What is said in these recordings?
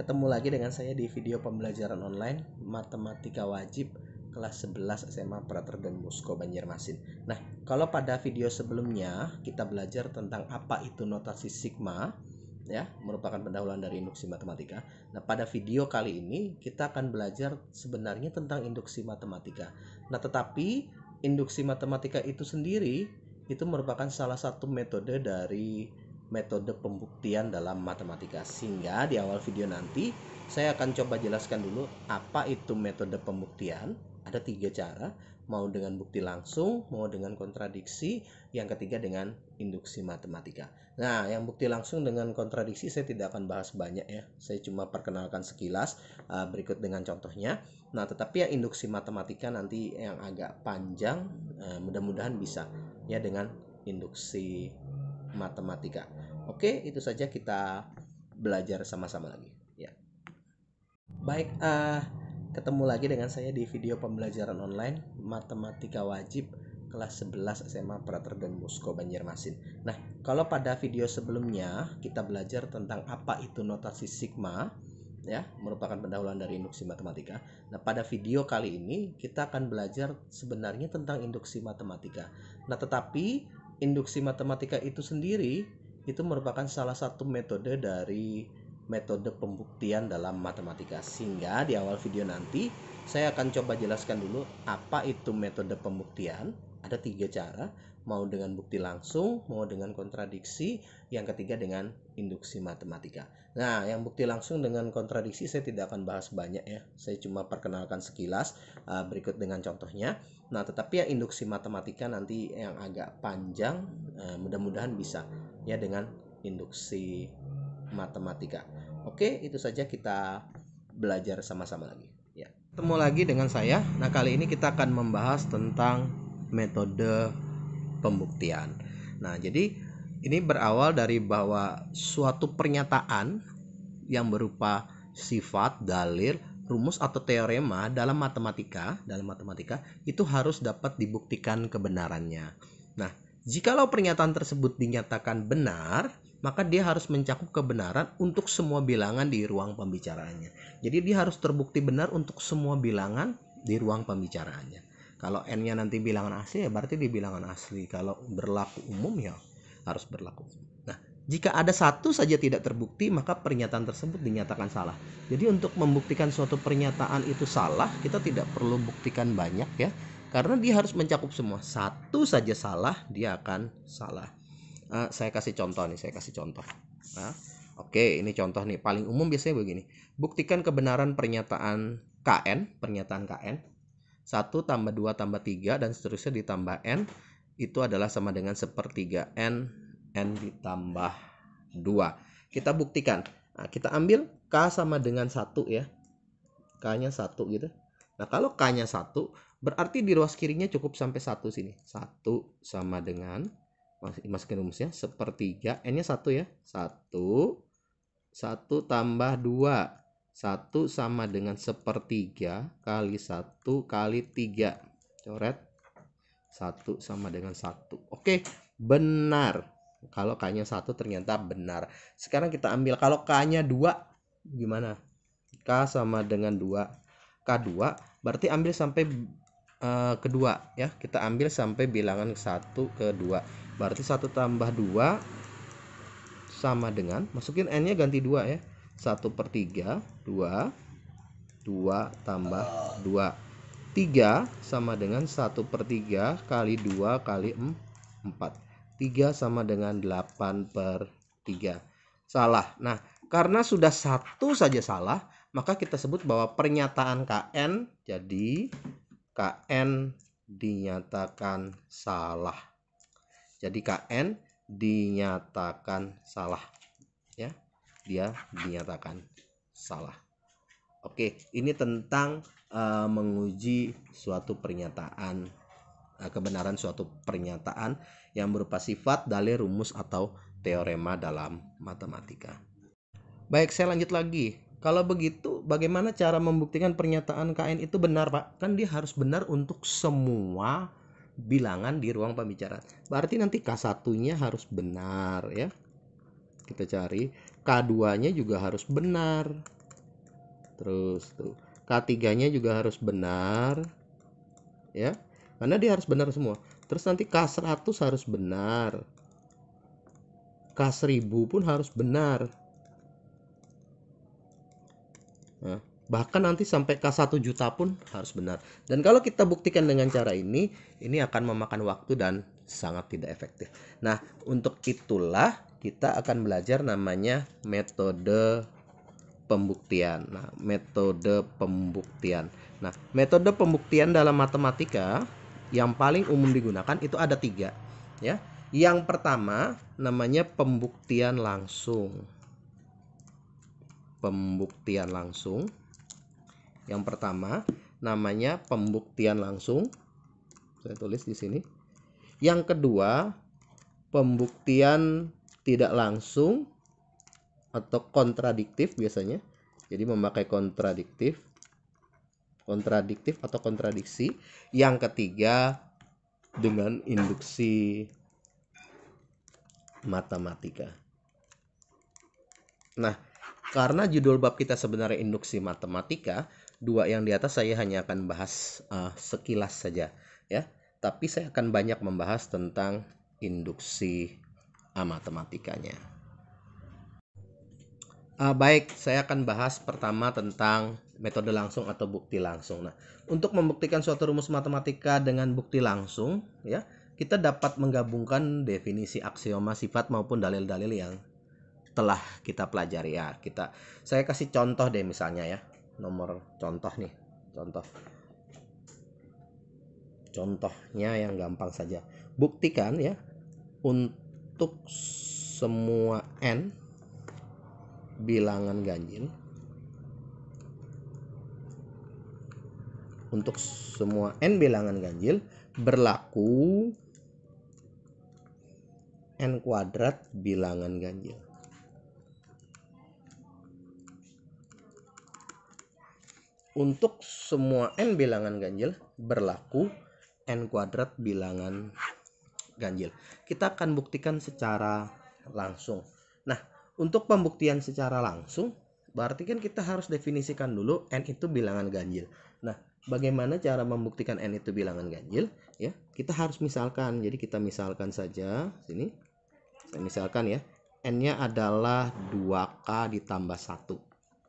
Ketemu lagi dengan saya di video pembelajaran online Matematika Wajib kelas 11 SMA Prater dan Musko Banjarmasin. Nah, kalau pada video sebelumnya kita belajar tentang apa itu notasi sigma, ya, merupakan pendahuluan dari induksi matematika. Nah, pada video kali ini kita akan belajar sebenarnya tentang induksi matematika. Nah, tetapi induksi matematika itu sendiri itu merupakan salah satu metode dari metode pembuktian dalam matematika. Sehingga di awal video nanti saya akan coba jelaskan dulu apa itu metode pembuktian. Ada 3 cara, mau dengan bukti langsung, mau dengan kontradiksi, yang ketiga dengan induksi matematika. Nah, yang bukti langsung dengan kontradiksi saya tidak akan bahas banyak ya. Saya cuma perkenalkan sekilas berikut dengan contohnya. Nah, tetapi yang induksi matematika nanti yang agak panjang, mudah-mudahan bisa ya dengan induksi matematika. Oke, itu saja, kita belajar sama-sama lagi ya. Baik, ketemu lagi dengan saya di video pembelajaran online Matematika Wajib kelas 11 SMA Prater dan Musko Banjarmasin. Nah, kalau pada video sebelumnya kita belajar tentang apa itu notasi sigma, ya, merupakan pendahuluan dari induksi matematika. Nah, pada video kali ini kita akan belajar sebenarnya tentang induksi matematika. Nah, tetapi induksi matematika itu sendiri itu merupakan salah satu metode dari metode pembuktian dalam matematika. Sehingga di awal video nanti saya akan coba jelaskan dulu apa itu metode pembuktian. Ada 3 cara, mau dengan bukti langsung, mau dengan kontradiksi, yang ketiga dengan induksi matematika. Nah, yang bukti langsung dengan kontradiksi saya tidak akan bahas banyak ya. Saya cuma perkenalkan sekilas berikut dengan contohnya. Nah, tetapi yang induksi matematika nanti yang agak panjang, mudah-mudahan bisa ya dengan induksi matematika. Oke, itu saja, kita belajar sama-sama lagi ya. Ketemu lagi dengan saya. Nah, kali ini kita akan membahas tentang metode pembuktian. Nah, jadi ini berawal dari bahwa suatu pernyataan yang berupa sifat, dalil, rumus atau teorema dalam matematika itu harus dapat dibuktikan kebenarannya. Nah, jikalau pernyataan tersebut dinyatakan benar, maka dia harus mencakup kebenaran untuk semua bilangan di ruang pembicaraannya. Jadi dia harus terbukti benar untuk semua bilangan di ruang pembicaraannya. Kalau n-nya nanti bilangan asli ya berarti di bilangan asli. Kalau berlaku umum ya harus berlaku. Nah, jika ada satu saja tidak terbukti, maka pernyataan tersebut dinyatakan salah. Jadi untuk membuktikan suatu pernyataan itu salah, kita tidak perlu buktikan banyak ya. Karena dia harus mencakup semua. Satu saja salah, dia akan salah. Saya kasih contoh nih, Nah, oke, ini contoh nih, paling umum biasanya begini. Buktikan kebenaran pernyataan KN, 1 tambah 2 tambah 3 dan seterusnya ditambah N, itu adalah sama dengan 1/3 N ditambah 2. Kita buktikan. Nah, kita ambil K sama dengan 1 ya. K-nya 1 gitu. Nah, kalau K-nya 1, berarti di ruas kirinya cukup sampai 1 sini. 1 sama dengan, masukin rumusnya, 1/3, N-nya 1 ya. 1 tambah 2. 1 sama dengan 1/3 kali 1 kali 3. Coret. 1 sama dengan 1. Oke, benar. Kalau K-nya 1 ternyata benar. Sekarang kita ambil kalau K-nya 2 gimana? K sama dengan 2. K2 berarti ambil sampai kedua ya. Kita ambil sampai bilangan 1 ke 2. Berarti 1 tambah 2 sama dengan, masukin N-nya ganti 2 ya. 1/3, 2 tambah 2. 3 sama dengan 1/3 kali 2 kali 4. 3 sama dengan 8/3. Salah. Nah, karena sudah satu saja salah, maka kita sebut bahwa pernyataan KN, jadi KN dinyatakan salah. Jadi KN dinyatakan salah ya. Dia dinyatakan salah. Oke, ini tentang menguji suatu pernyataan, kebenaran suatu pernyataan yang berupa sifat, dalil, rumus atau teorema dalam matematika. Baik, saya lanjut lagi. Kalau begitu, bagaimana cara membuktikan pernyataan KN itu benar, Pak? Kan dia harus benar untuk semua bilangan di ruang pembicaraan. Berarti nanti K1-nya harus benar ya. Kita cari. K2-nya juga harus benar. Terus tuh K3-nya juga harus benar ya. Karena dia harus benar semua. Terus nanti K100 harus benar. K1000 pun harus benar. Nah, bahkan nanti sampai K1 juta pun harus benar. Dan kalau kita buktikan dengan cara ini akan memakan waktu dan sangat tidak efektif. Nah, untuk itulah kita akan belajar namanya metode pembuktian. Nah, metode pembuktian. Nah, metode pembuktian dalam matematika yang paling umum digunakan itu ada 3, ya. Yang pertama namanya pembuktian langsung. Pembuktian langsung. Yang pertama namanya pembuktian langsung. Saya tulis di sini. Yang kedua, pembuktian tidak langsung atau kontradiktif biasanya. Jadi memakai kontradiktif atau kontradiksi. Yang ketiga dengan induksi matematika. Nah, karena judul bab kita sebenarnya induksi matematika, 2 yang di atas saya hanya akan bahas sekilas saja ya. Tapi saya akan banyak membahas tentang induksi matematikanya. Baik, saya akan bahas pertama tentang metode langsung atau bukti langsung. Nah, untuk membuktikan suatu rumus matematika dengan bukti langsung ya, kita dapat menggabungkan definisi aksioma, sifat maupun dalil-dalil yang telah kita pelajari ya. Saya kasih contoh deh misalnya ya. Nomor contoh nih. Contohnya yang gampang saja. Buktikan ya untuk semua n bilangan ganjil. Untuk semua n bilangan ganjil berlaku n kuadrat bilangan ganjil. Untuk semua n bilangan ganjil berlaku n kuadrat bilangan ganjil. Kita akan buktikan secara langsung. Nah, untuk pembuktian secara langsung berarti kan kita harus definisikan dulu n itu bilangan ganjil. Nah, bagaimana cara membuktikan n itu bilangan ganjil? Ya, kita harus misalkan. Jadi kita misalkan saja sini. Saya misalkan ya, n-nya adalah 2k ditambah 1.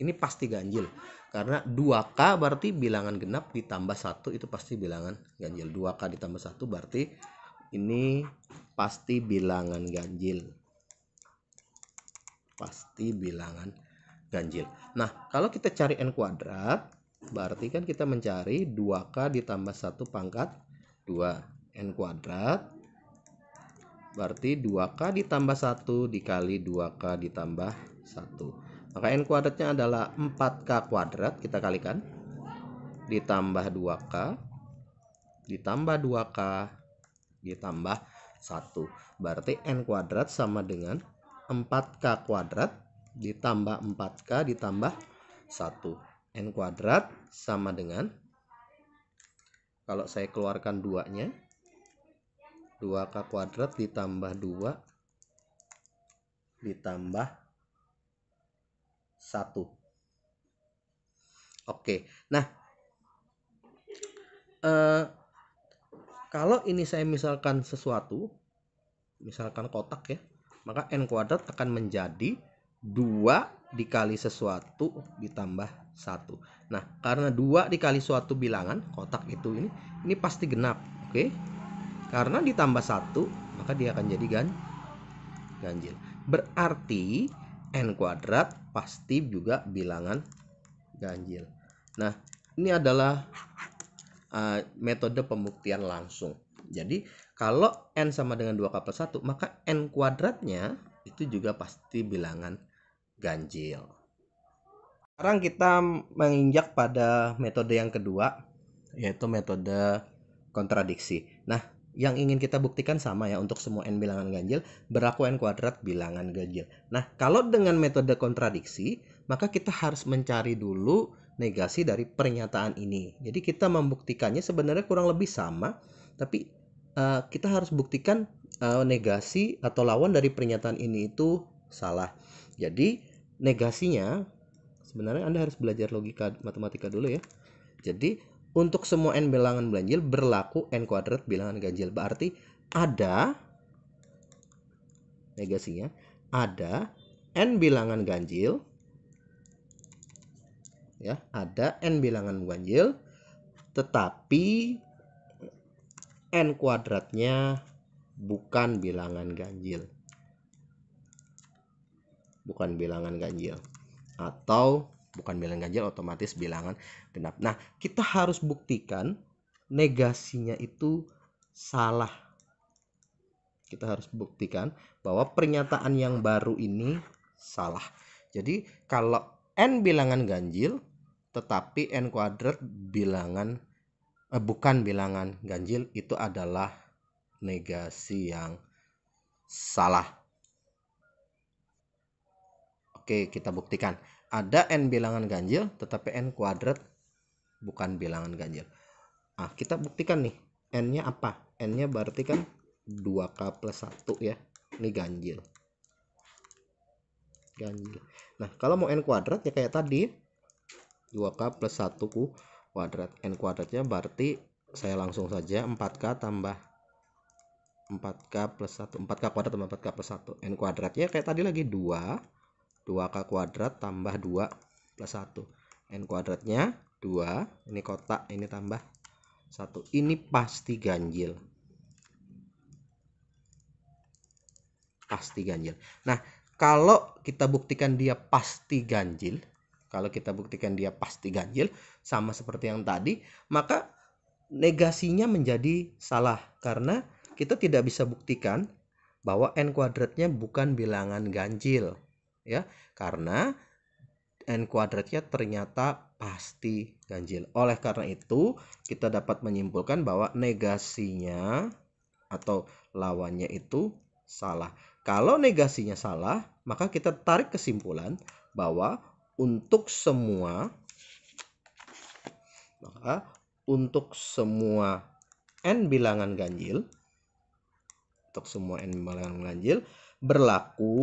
Ini pasti ganjil. Karena 2k berarti bilangan genap ditambah 1 itu pasti bilangan ganjil. 2k ditambah 1 berarti ini pasti bilangan ganjil. Pasti bilangan ganjil. Nah, kalau kita cari n kuadrat, berarti kan kita mencari 2k ditambah 1 pangkat 2. N kuadrat berarti 2k ditambah 1 dikali 2k ditambah 1. Maka n kuadratnya adalah 4k kuadrat, kita kalikan, ditambah 2k, ditambah 2k, ditambah 1. Berarti n kuadrat sama dengan 4k kuadrat, ditambah 4k, ditambah 1. N kuadrat sama dengan, kalau saya keluarkan 2-nya, 2k kuadrat ditambah 2, ditambah 1. Oke, nah kalau ini saya misalkan sesuatu, misalkan kotak ya, maka n kuadrat akan menjadi 2 dikali sesuatu ditambah 1. Nah, karena 2 dikali suatu bilangan, kotak itu ini pasti genap, oke? Karena ditambah 1, maka dia akan jadi ganjil. Berarti n kuadrat pasti juga bilangan ganjil. Nah, ini adalah metode pembuktian langsung. Jadi, kalau n sama dengan 2k plus 1, maka n kuadratnya itu juga pasti bilangan ganjil. Sekarang kita menginjak pada metode yang kedua, yaitu metode kontradiksi. Nah, yang ingin kita buktikan sama ya, untuk semua n bilangan ganjil berlaku n kuadrat bilangan ganjil. Nah, kalau dengan metode kontradiksi, maka kita harus mencari dulu negasi dari pernyataan ini. Jadi kita membuktikannya sebenarnya kurang lebih sama, tapi kita harus buktikan negasi atau lawan dari pernyataan ini itu salah. Jadi negasinya Sebenarnya Anda harus belajar logika matematika dulu ya. Jadi untuk semua n bilangan ganjil berlaku n kuadrat bilangan ganjil. Berarti ada negasinya, ada n bilangan ganjil ya, ada n bilangan ganjil, tetapi n kuadratnya bukan bilangan ganjil. Bukan bilangan ganjil. Atau bukan bilangan ganjil, otomatis bilangan genap. Nah, kita harus buktikan negasinya itu salah. Kita harus buktikan bahwa pernyataan yang baru ini salah. Jadi kalau n bilangan ganjil tetapi n kuadrat bilangan bukan bilangan ganjil, itu adalah negasi yang salah. Oke, kita buktikan. Ada n bilangan ganjil tetapi n kuadrat bukan bilangan ganjil. Nah, kita buktikan nih. N-nya apa? N-nya berarti kan 2K plus 1 ya. Ini ganjil. Ganjil. Nah, kalau mau n kuadrat ya kayak tadi. 2K plus 1 kuadrat. N kuadratnya berarti saya langsung saja 4K tambah 4K plus 1. 4K kuadrat tambah 4K plus 1. N kuadratnya kayak tadi lagi 2K kuadrat tambah 2 plus 1. N kuadratnya 2. Ini kotak, ini tambah 1. Ini pasti ganjil. Pasti ganjil. Nah, kalau kita buktikan dia pasti ganjil, sama seperti yang tadi, maka negasinya menjadi salah karena kita tidak bisa buktikan bahwa n kuadratnya bukan bilangan ganjil ya, karena n kuadratnya ternyata pasti ganjil. Oleh karena itu, kita dapat menyimpulkan bahwa negasinya atau lawannya itu salah. Kalau negasinya salah, maka kita tarik kesimpulan bahwa untuk semua n bilangan ganjil, berlaku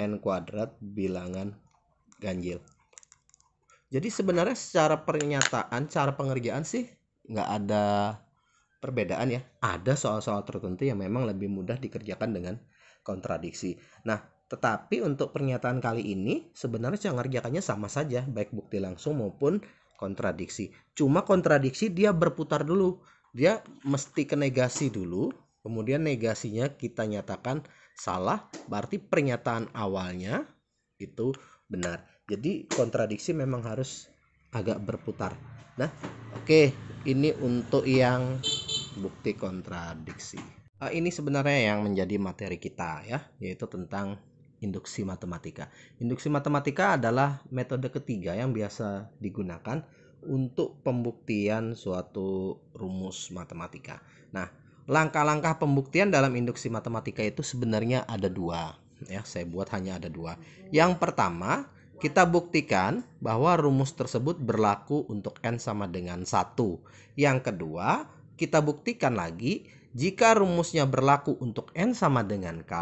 n kuadrat bilangan ganjil. Jadi sebenarnya secara pernyataan, cara pengerjaan sih nggak ada perbedaan ya. Ada soal-soal tertentu yang memang lebih mudah dikerjakan dengan kontradiksi. Nah, tetapi untuk pernyataan kali ini sebenarnya cara ngerjakannya sama saja, baik bukti langsung maupun kontradiksi. Cuma kontradiksi dia berputar dulu. Dia mesti ke negasi dulu, kemudian negasinya kita nyatakan salah, berarti pernyataan awalnya itu benar. Jadi kontradiksi memang harus agak berputar. Nah, oke, ini untuk yang bukti kontradiksi. Ini sebenarnya yang menjadi materi kita ya, yaitu tentang induksi matematika. Induksi matematika adalah metode ketiga yang biasa digunakan untuk pembuktian suatu rumus matematika. Nah, langkah-langkah pembuktian dalam induksi matematika itu sebenarnya ada dua ya, saya buat hanya ada dua. Yang pertama, kita buktikan bahwa rumus tersebut berlaku untuk n sama dengan 1. Yang kedua, kita buktikan lagi jika rumusnya berlaku untuk n sama dengan k,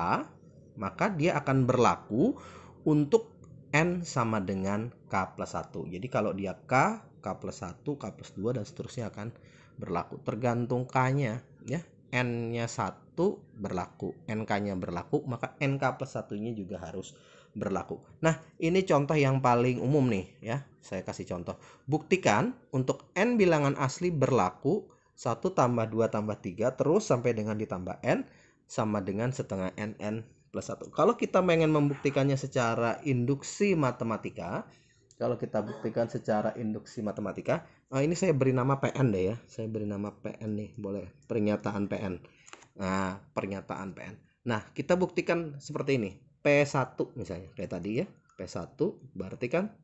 maka dia akan berlaku untuk n sama dengan k plus 1. Jadi kalau dia k plus 1, k plus 2 dan seterusnya akan berlaku. Tergantung k-nya ya. N-nya 1 berlaku, NK-nya berlaku, maka NK plus 1-nya juga harus berlaku. Nah, ini contoh yang paling umum nih ya. Saya kasih contoh. Buktikan untuk n bilangan asli berlaku 1 tambah 2 tambah 3 terus sampai dengan ditambah n sama dengan setengah n plus 1. Kalau kita pengen membuktikannya secara induksi matematika, ini saya beri nama PN deh ya. Saya beri nama PN nih, boleh. Pernyataan PN. Nah, pernyataan PN. Nah, kita buktikan seperti ini. P1 misalnya, kayak tadi ya. P1 berarti kan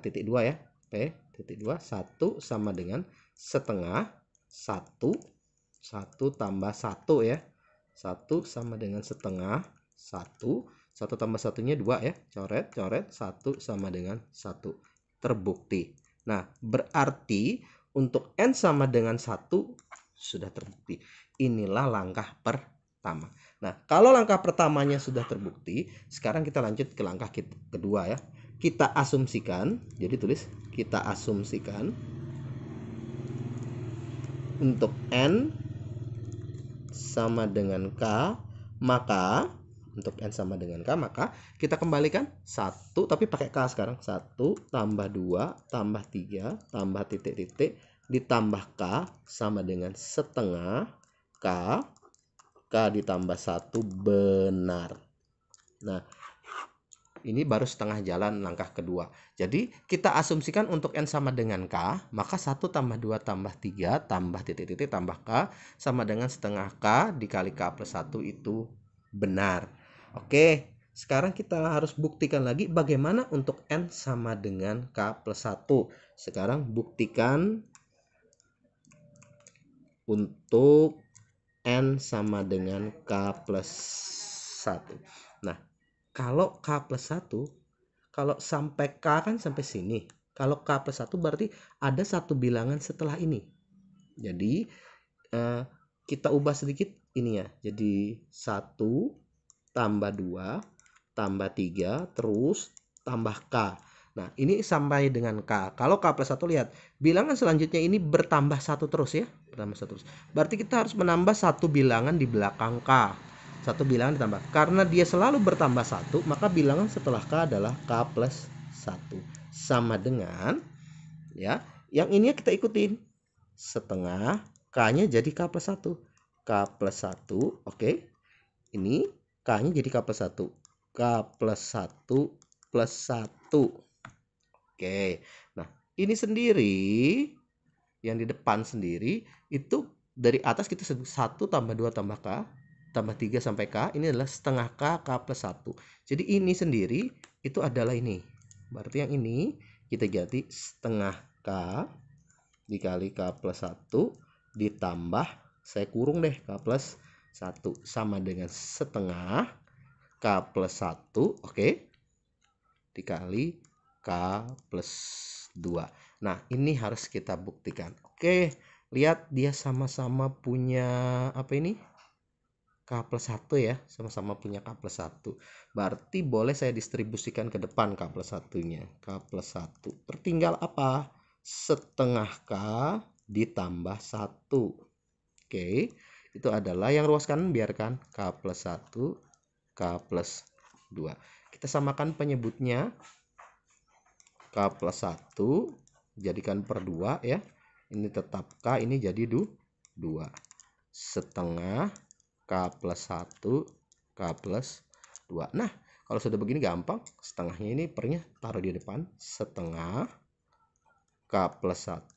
titik 2 ya. P titik 2, 1 sama dengan setengah 1 tambah 1 ya. 1 sama dengan setengah 1 tambah 1-nya 2 ya. Coret 1 sama dengan 1. Terbukti. Nah, berarti untuk n sama dengan 1 sudah terbukti. Inilah langkah pertama. Nah, kalau langkah pertamanya sudah terbukti, sekarang kita lanjut ke langkah kedua ya. Kita asumsikan, jadi tulis kita asumsikan untuk N sama dengan K, maka untuk N sama dengan K, maka kita kembalikan 1 tapi pakai K sekarang. 1 tambah 2 tambah 3 tambah titik-titik ditambah K sama dengan setengah K. K ditambah 1 benar. Nah, ini baru setengah jalan langkah kedua. Jadi kita asumsikan untuk N sama dengan K, maka 1 tambah 2 tambah 3 tambah titik-titik tambah K sama dengan setengah K dikali K plus 1 itu benar. Oke, sekarang kita harus buktikan lagi bagaimana untuk N sama dengan K plus 1. Sekarang buktikan untuk N sama dengan K plus 1. Nah, kalau K plus 1, kalau sampai K kan sampai sini. Kalau K plus 1 berarti ada satu bilangan setelah ini. Jadi, kita ubah sedikit ini ya. Jadi, 1 tambah 2 tambah 3 terus tambah K. Nah, ini sampai dengan K. Kalau K plus 1, lihat, bilangan selanjutnya ini bertambah 1 terus ya. Bertambah 1 terus. Berarti kita harus menambah satu bilangan di belakang K. Satu bilangan ditambah. Karena dia selalu bertambah 1, maka bilangan setelah K adalah K plus 1. Sama dengan, ya, yang ini kita ikutin. Setengah, K-nya jadi K plus 1. K plus 1, oke. Ini K-nya jadi K plus 1. K plus 1 plus 1. Oke, nah ini sendiri, yang di depan sendiri, itu dari atas kita 1 tambah 2 tambah K, tambah 3 sampai K, ini adalah setengah K, K plus 1. Jadi ini sendiri, itu adalah ini. Berarti yang ini, kita ganti setengah K, dikali K plus 1, ditambah, saya kurung deh, K plus 1, sama dengan setengah K plus 1, oke, dikali K plus 2. Nah, ini harus kita buktikan. Oke, lihat dia sama-sama punya apa ini? K plus 1 ya, sama-sama punya K plus 1. Berarti boleh saya distribusikan ke depan K plus 1-nya. K plus 1. Tertinggal apa? Setengah K ditambah 1. Oke, itu adalah yang ruas kanan biarkan K plus 1, K plus 2. Kita samakan penyebutnya. K plus 1 jadikan per 2 ya. Ini tetap K, ini jadi 2. Setengah K plus 1, K plus 2. Nah, kalau sudah begini gampang. Setengahnya ini pernya taruh di depan. Setengah K plus 1,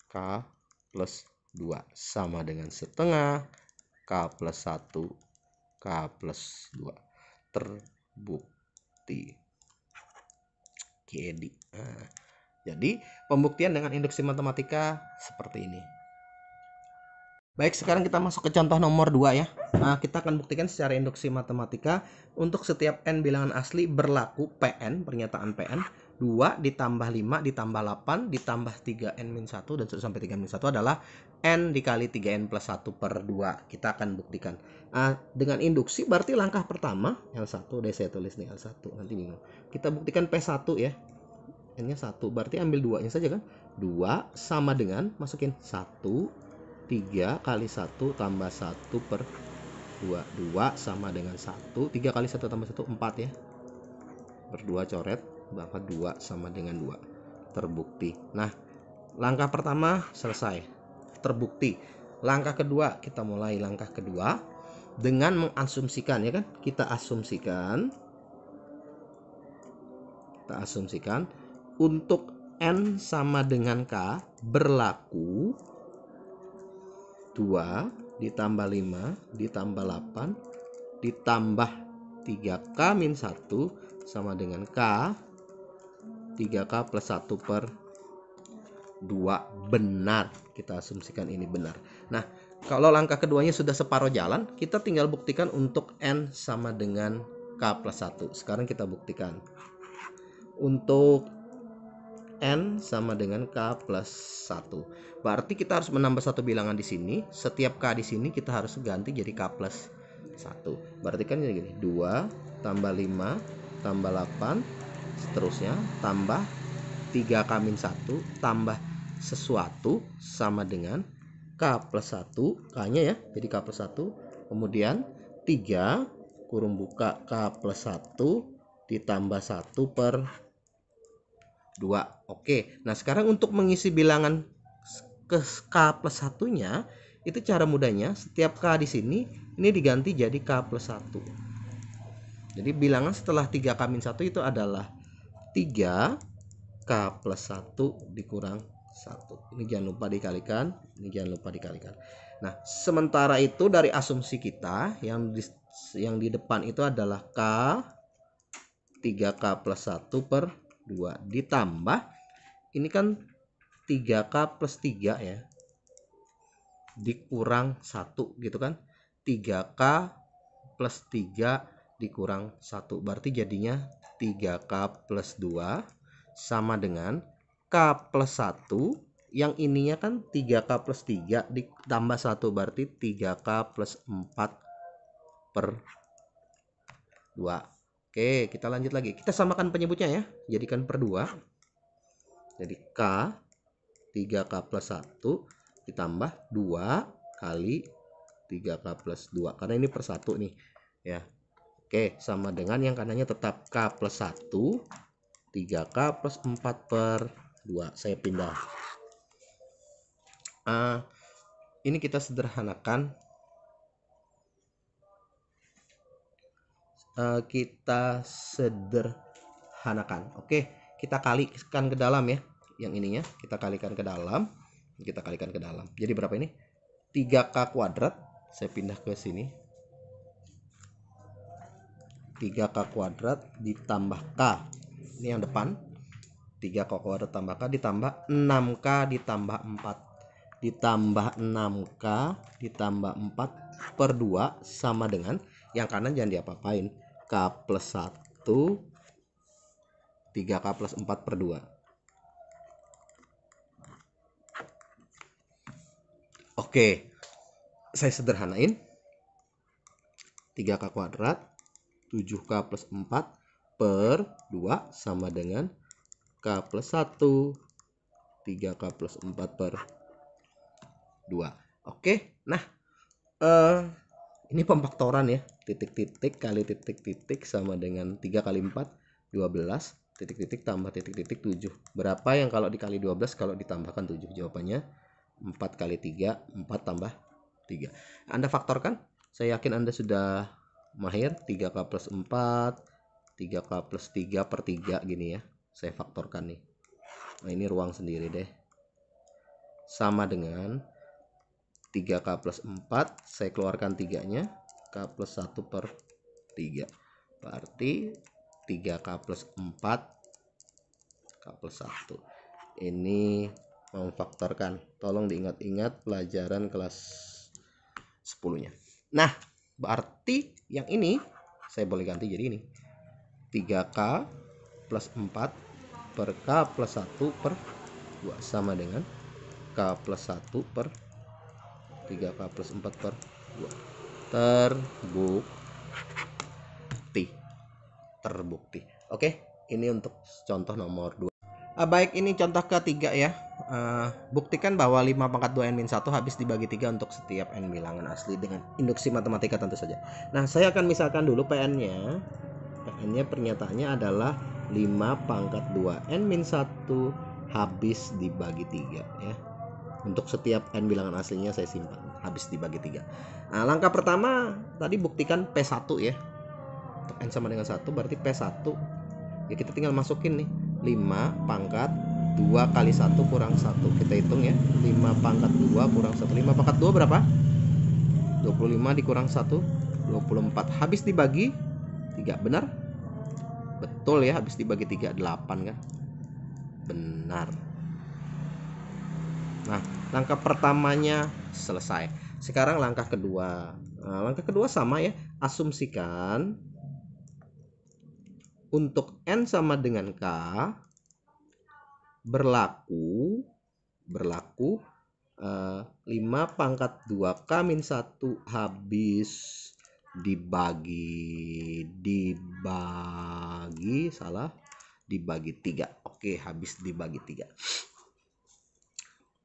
K plus 2. Sama dengan setengah K plus 1, K plus 2. Terbukti. Nah, jadi pembuktian dengan induksi matematika seperti ini. Baik, sekarang kita masuk ke contoh nomor 2 ya. Nah, kita akan buktikan secara induksi matematika untuk setiap N bilangan asli berlaku PN, pernyataan PN, 2 ditambah 5 ditambah 8 ditambah 3N-1 dan sampai 3N-1 adalah N dikali 3N plus 1 per 2. Kita akan buktikan. Dengan induksi berarti langkah pertama, L1, deh saya tulis nih L1, nanti bingung. Kita buktikan P1 ya. N-nya 1, berarti ambil 2-nya saja kan. 2 sama dengan, masukin 1, 3 kali 1 tambah 1 per 2. 2 sama dengan 1. 3 kali 1 tambah 1, 4 ya. Per 2 coret, maka 2 sama dengan 2. Terbukti. Nah, langkah pertama selesai. Terbukti. Langkah kedua, kita mulai langkah kedua dengan mengasumsikan ya kan. Kita asumsikan untuk N sama dengan K berlaku 2 ditambah 5 ditambah 8 ditambah 3K min 1 sama dengan K 3K plus 1 per 2 benar. Kita asumsikan ini benar. Nah, kalau langkah keduanya sudah separuh jalan, kita tinggal buktikan untuk N sama dengan K plus 1. Sekarang kita buktikan. Untuk N sama dengan K plus 1. Berarti kita harus menambah satu bilangan di sini. Setiap K di sini kita harus ganti jadi K plus 1. Berarti kan ini gini, 2 tambah 5 tambah 8 seterusnya tambah 3K-1 tambah sesuatu sama dengan K plus 1, K-nya ya, jadi K plus 1, kemudian 3 kurung buka K plus 1 ditambah 1 per 2. Oke, nah sekarang untuk mengisi bilangan ke K plus 1-nya, itu cara mudahnya, setiap K di sini, ini diganti jadi K plus 1. Jadi bilangan setelah 3K-1 itu adalah 3K plus 1 dikurang 1. Ini jangan lupa dikalikan, ini jangan lupa dikalikan. Nah, sementara itu dari asumsi kita yang di depan itu adalah K 3K plus 1 per 2 ditambah ini kan 3K plus 3 ya, dikurang 1 gitu kan. 3K plus 3 dikurang 1 berarti jadinya 3K plus 2 sama dengan K plus 1, yang ininya kan 3K plus 3 ditambah 1 berarti 3K plus 4 per 2. Oke, kita lanjut lagi. Kita samakan penyebutnya ya. Jadikan per 2. Jadi K 3K plus 1 ditambah 2 kali 3K plus 2. Karena ini per 1 nih. Ya. Oke, sama dengan yang kanannya tetap K plus 1. 3K plus 4 per 2. Saya pindah. Ini kita sederhanakan. Oke, kita kalikan ke dalam ya. Yang ininya kita kalikan ke dalam. Jadi berapa ini? 3K kuadrat. Saya pindah ke sini. 3K kuadrat ditambah K. Ini yang depan. 3K kuadrat tambah K ditambah 6K ditambah 4. Ditambah 6K ditambah 4 per 2 sama dengan yang kanan jangan diapa-apain. K plus 1 3K plus 4 per 2. Oke, saya sederhanain. 3K kuadrat 7K plus 4 per 2 sama dengan K plus 1 3K plus 4 per 2. Oke, nah ini pemfaktoran ya. Titik-titik kali titik-titik sama dengan 3 kali 4 12, titik-titik tambah titik-titik 7. Berapa yang kalau dikali 12 kalau ditambahkan 7? Jawabannya 4 kali 3, 4 tambah 3. Anda faktorkan, saya yakin Anda sudah mahir. 3K plus 4, 3K plus 3 per 3 gini ya. Saya faktorkan nih. Nah ini ruang sendiri deh. Sama dengan 3K plus 4, saya keluarkan 3-nya. K plus 1 per 3. Berarti 3K plus 4 K plus 1. Ini memfaktorkan. Tolong diingat-ingat pelajaran kelas 10-nya. Nah, berarti yang ini saya boleh ganti jadi ini. 3K plus 4 per K plus 1 per 2 sama dengan K plus 1 per 3K plus 4 per 2. Terbukti. Oke, ini untuk contoh nomor 2. Baik, ini contoh ketiga ya. Buktikan bahwa 5 pangkat 2 n-1 habis dibagi 3 untuk setiap n bilangan asli dengan induksi matematika tentu saja. Nah, saya akan misalkan dulu PN-nya. PN-nya pernyataannya adalah 5 pangkat 2 n-1 habis dibagi 3 ya. Untuk setiap n bilangan aslinya saya simpan habis dibagi 3. Nah, langkah pertama tadi buktikan P1 ya. Untuk n sama dengan 1 berarti P1 ya kita tinggal masukin nih 5 pangkat 2 kali 1 kurang 1. Kita hitung ya. 5 pangkat 2 kurang 1. 5 pangkat 2 berapa? 25 dikurang 1 24. Habis dibagi 3. Benar? Betul ya, habis dibagi 3 8 kan? Benar. Nah, langkah pertamanya selesai. Sekarang langkah kedua. Nah, langkah kedua sama ya. Asumsikan untuk n sama dengan k berlaku 5 pangkat 2 k min 1 habis dibagi 3. Oke, habis dibagi 3.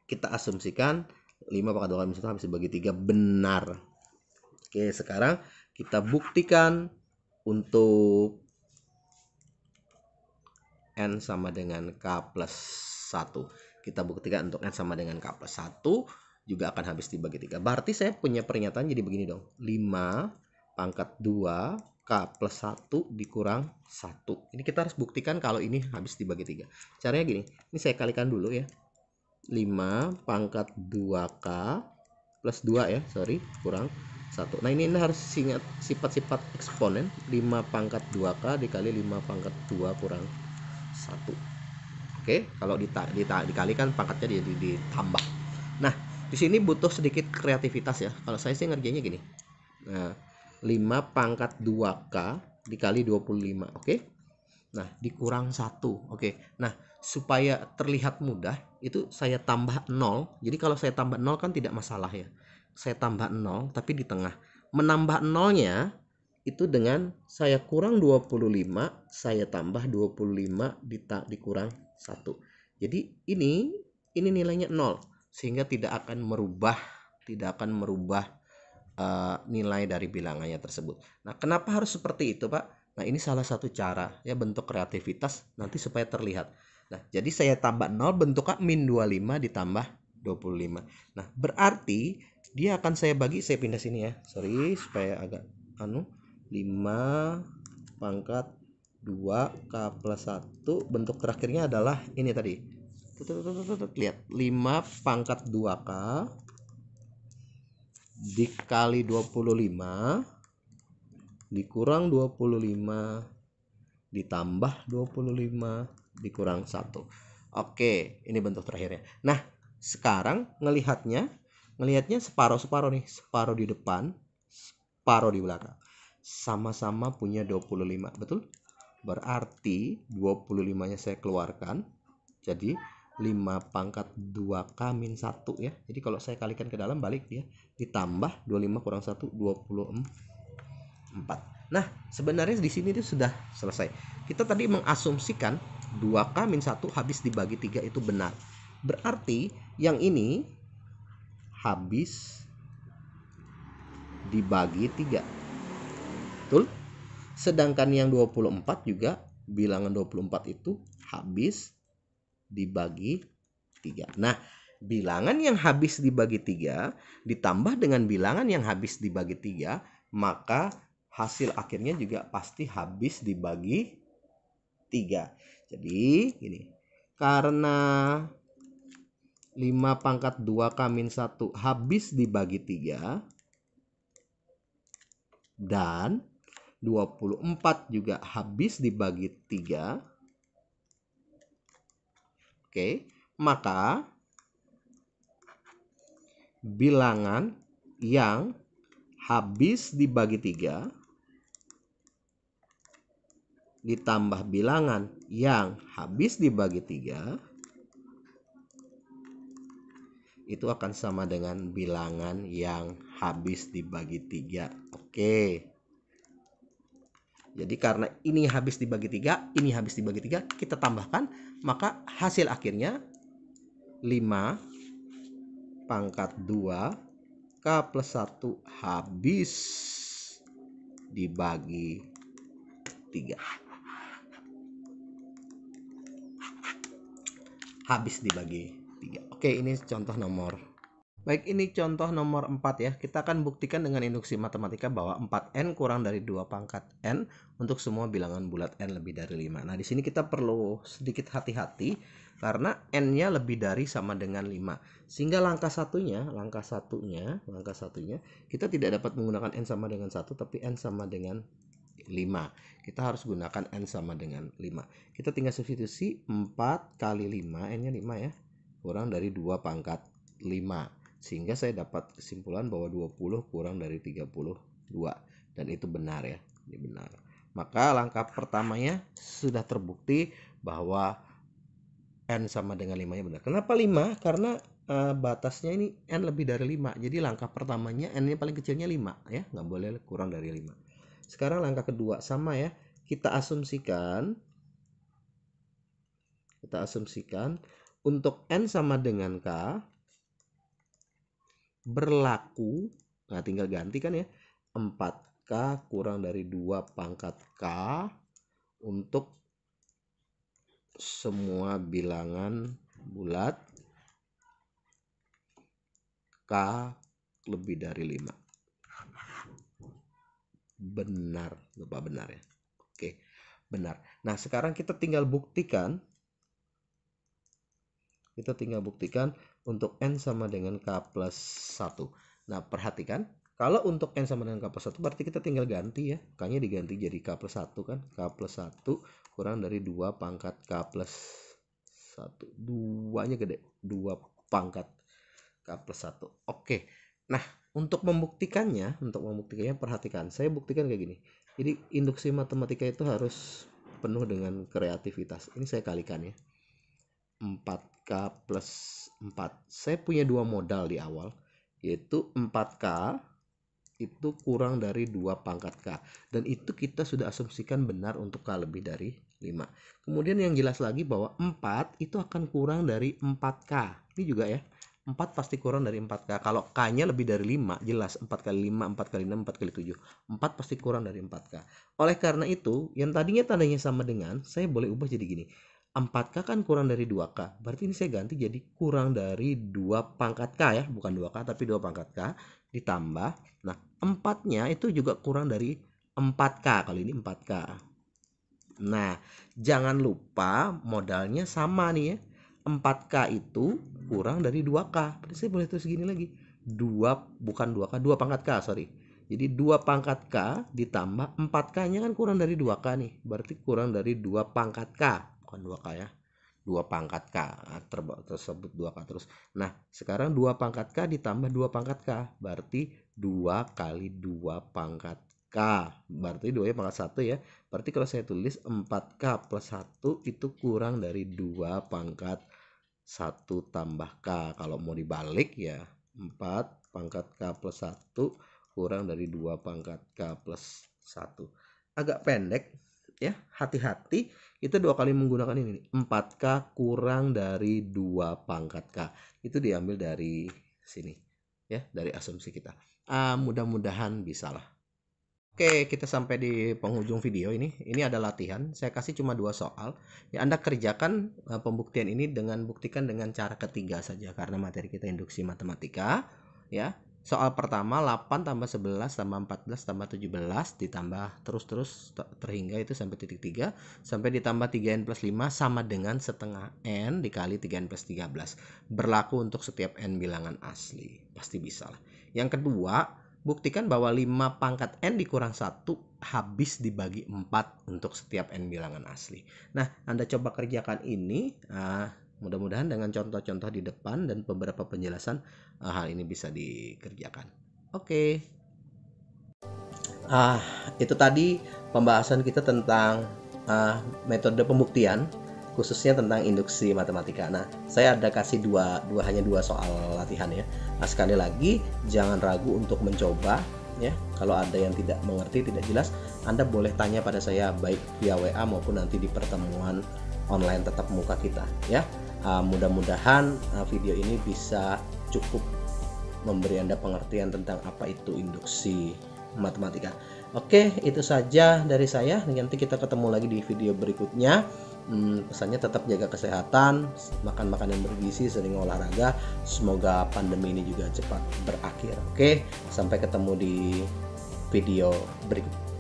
Kita asumsikan 5 pangkat 2 kali 1 habis dibagi 3 benar. Oke, sekarang kita buktikan untuk N sama dengan K plus 1. Kita buktikan untuk N sama dengan K plus 1 juga akan habis dibagi 3. Berarti saya punya pernyataan jadi begini dong. 5 pangkat 2 K plus 1 dikurang 1. Ini kita harus buktikan kalau ini habis dibagi 3. Caranya gini. Ini saya kalikan dulu ya. 5 pangkat 2K plus 2 ya. Kurang 1. Nah ini harus ingat sifat-sifat eksponen. 5 pangkat 2K dikali 5 pangkat 2 kurang 1. Oke, kalau dikalikan pangkatnya ditambah. Nah, di sini butuh sedikit kreativitas ya. Kalau saya sih ngerjainnya gini. Nah, 5 pangkat 2K dikali 25. Oke. Nah, dikurang 1. Oke. Nah, supaya terlihat mudah, itu saya tambah 0. Jadi kalau saya tambah 0 kan tidak masalah ya. Saya tambah 0, tapi di tengah. Menambah 0-nya itu dengan saya kurang 25, saya tambah 25 dikurang 1. Jadi ini nilainya 0, sehingga tidak akan merubah nilai dari bilangannya tersebut. Nah, kenapa harus seperti itu, Pak? Nah, ini salah satu cara ya, bentuk kreativitas nanti supaya terlihat. Nah, jadi saya tambah 0 bentuknya min 25 ditambah 25. Nah, berarti dia akan saya bagi, saya pindah sini ya. Sorry supaya agak 5 pangkat 2 K plus 1 bentuk terakhirnya adalah ini tadi. Lihat, 5 pangkat 2K dikali 25 dikurang 25 ditambah 25 dikurang 1. Oke, ini bentuk terakhirnya. Nah, sekarang ngelihatnya separuh-separuh nih. Separuh di depan, separuh di belakang. Sama-sama punya 25, betul? Berarti 25-nya saya keluarkan. Jadi 5 pangkat 2K min 1 ya. Jadi kalau saya kalikan ke dalam balik ya. Ditambah 25 kurang 1, 24. Nah, sebenarnya di sini itu sudah selesai. Kita tadi mengasumsikan 2K min 1 habis dibagi 3 itu benar. Berarti yang ini habis dibagi 3. Betul? Sedangkan yang 24 juga, bilangan 24 itu habis dibagi 3. Nah, bilangan yang habis dibagi 3 ditambah dengan bilangan yang habis dibagi 3, maka hasil akhirnya juga pasti habis dibagi 3. Jadi gini, karena 5 pangkat 2K min 1 habis dibagi 3 dan 24 juga habis dibagi 3. Oke, maka bilangan yang habis dibagi 3 ditambah bilangan yang habis dibagi 3 itu akan sama dengan bilangan yang habis dibagi 3. Oke. Jadi karena ini habis dibagi 3, ini habis dibagi 3, kita tambahkan, maka hasil akhirnya 5 pangkat 2 K plus 1 habis dibagi 3. Habis dibagi 3. Oke, ini contoh nomor. Baik, ini contoh nomor 4 ya. Kita akan buktikan dengan induksi matematika bahwa 4N kurang dari 2 pangkat N untuk semua bilangan bulat N lebih dari 5. Nah, di sini kita perlu sedikit hati-hati karena N-nya lebih dari sama dengan 5. Sehingga langkah satunya kita tidak dapat menggunakan N sama dengan 1, tapi N sama dengan 5. Kita harus gunakan N sama dengan 5. Kita tinggal substitusi 4 kali 5, N-nya 5 ya, kurang dari 2 pangkat 5. Sehingga saya dapat kesimpulan bahwa 20 kurang dari 32. Dan itu benar ya. Ini benar. Maka langkah pertamanya sudah terbukti bahwa N sama dengan 5-nya benar. Kenapa 5? Karena batasnya ini N lebih dari 5. Jadi langkah pertamanya N-nya paling kecilnya 5 ya, nggak boleh kurang dari 5. Sekarang langkah kedua sama ya, kita asumsikan untuk N sama dengan K berlaku, nah tinggal ganti kan ya, 4K kurang dari 2 pangkat K untuk semua bilangan bulat K lebih dari 5. Benar, lupa benar ya. Oke, benar. Nah, sekarang kita tinggal buktikan untuk N sama dengan K plus 1. Nah, perhatikan, kalau untuk N sama dengan K plus 1 berarti kita tinggal ganti ya. K-nya diganti jadi K plus 1 kan. K plus 1 kurang dari 2 pangkat K plus 1. 2-nya gede. 2 pangkat K plus 1. Oke. Nah, untuk membuktikannya perhatikan. Saya buktikan kayak gini. Jadi induksi matematika itu harus penuh dengan kreativitas. Ini saya kalikan ya. 4K plus 4. Saya punya dua modal di awal, yaitu 4K itu kurang dari 2 pangkat K. Dan itu kita sudah asumsikan benar untuk K lebih dari 5. Kemudian yang jelas lagi bahwa 4 itu akan kurang dari 4K. Ini juga ya. 4 pasti kurang dari 4K. Kalau K-nya lebih dari 5, jelas 4 kali 5, 4 kali 6, 4 kali 7. 4 pasti kurang dari 4K. Oleh karena itu, yang tadinya tandanya sama dengan, saya boleh ubah jadi gini. 4K kan kurang dari 2K. Berarti ini saya ganti jadi kurang dari 2 pangkat K ya. Bukan 2K tapi 2 pangkat K. Ditambah. Nah 4-nya itu juga kurang dari 4K. Kali ini 4K. Nah jangan lupa modalnya sama nih ya. 4K itu kurang dari 2K. Berarti saya boleh tulis segini lagi. 2 bukan 2K. 2 pangkat K sorry. Jadi 2 pangkat K ditambah 4K-nya kan kurang dari 2K nih. Berarti kurang dari 2 pangkat K. Bukan 2K ya, 2 pangkat K tersebut 2K terus. Nah sekarang 2 pangkat K ditambah 2 pangkat K berarti 2 kali 2 pangkat K, berarti 2 nya pangkat 1 ya. Berarti kalau saya tulis 4K plus 1 itu kurang dari 2 pangkat 1 tambah K. Kalau mau dibalik ya 4 pangkat K plus 1 kurang dari 2 pangkat K plus 1. Agak pendek ya, hati-hati kita 2 kali menggunakan ini. 4K kurang dari 2 pangkat K. Itu diambil dari sini ya, dari asumsi kita. Mudah-mudahan bisa lah. Oke, kita sampai di penghujung video ini. Ini ada latihan. Saya kasih cuma 2 soal. Ya, Anda kerjakan pembuktian ini dengan buktikan dengan cara ketiga saja karena materi kita induksi matematika ya. Soal pertama 8 tambah 11 tambah 14 tambah 17 ditambah terus terhingga itu sampai titik 3 sampai ditambah 3n plus 5 sama dengan setengah n dikali 3n plus 13. Berlaku untuk setiap n bilangan asli. Pasti bisa lah. Yang kedua, buktikan bahwa 5 pangkat n dikurang 1 habis dibagi 4 untuk setiap n bilangan asli. Nah, Anda coba kerjakan ini. Mudah-mudahan dengan contoh-contoh di depan dan beberapa penjelasan hal ini bisa dikerjakan. Oke. Itu tadi pembahasan kita tentang metode pembuktian khususnya tentang induksi matematika. Nah, saya ada kasih hanya dua soal latihan ya. Nah, sekali lagi jangan ragu untuk mencoba ya. Kalau ada yang tidak mengerti, tidak jelas, Anda boleh tanya pada saya baik via WA maupun nanti di pertemuan online tatap muka kita ya. Mudah-mudahan video ini bisa cukup memberi Anda pengertian tentang apa itu induksi matematika. Oke, itu saja dari saya. Nanti kita ketemu lagi di video berikutnya. Pesannya tetap jaga kesehatan, makan makanan bergizi, sering olahraga. Semoga pandemi ini juga cepat berakhir. Oke, sampai ketemu di video berikutnya.